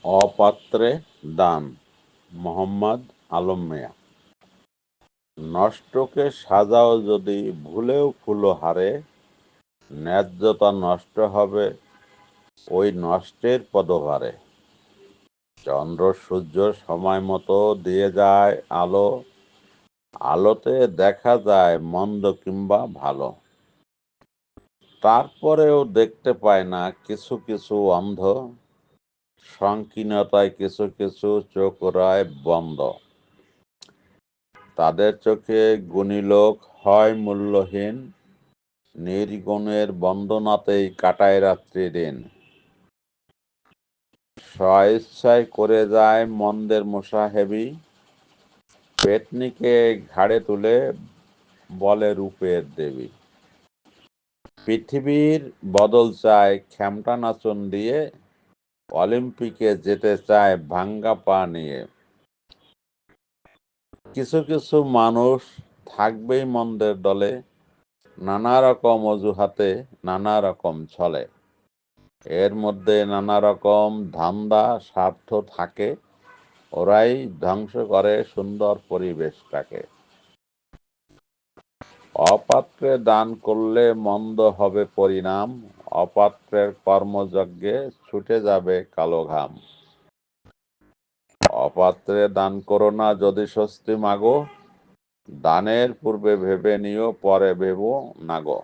অপাত্রে দান মোহাম্মদ আলম মিয়া। নষ্টকে সাজাও যদি ভুলেও ফুলহারে, ন্যায্যতা নষ্ট হবে ওই নষ্টের পদভারে। চন্দ্র সূর্য সময় মতো দিয়ে যায় আলো, আলোতে দেখা যায় মন্দ কিংবা ভালো। তারপরেও দেখতে পায় না কিছু কিছু অন্ধ, সংকীর্ণতায় কিছু কিছু চোখ রয় বন্ধ। তাদের চোখে গুণী লোক হয় মূল্যহীন, নির্গুণের বন্দনাতেই কাটায় রাত্রি দিন। স্বইচ্ছায় করে যায় মন্দের মোসাহেবি, পেতনিকে ঘাড়ে তুলে বলে রূপের দেবী। পৃথিবীর বদল চায় খেমটা নাচন দিয়ে, অলিম্পিকে যেতে চায় ভাঙ্গা পা নিয়ে। কিছু কিছু মানুষ থাকবেই মন্দের দলে, নানা রকম অজুহাতে নানা রকম ছলে। এর মধ্যে নানা রকম ধান্দা স্বার্থ থাকে, ওরাই ধ্বংস করে সুন্দর পরিবেশটাকে। অপাত্রে দান করলে মন্দ হবে পরিণাম, অপাত্রের কর্মযজ্ঞে ছুটে যাবে কালো ঘাম। অপাত্রে দান করো না যদি স্বস্তি মাগো, দানের পূর্বে ভেবে নিও পরে ভেবো না গো।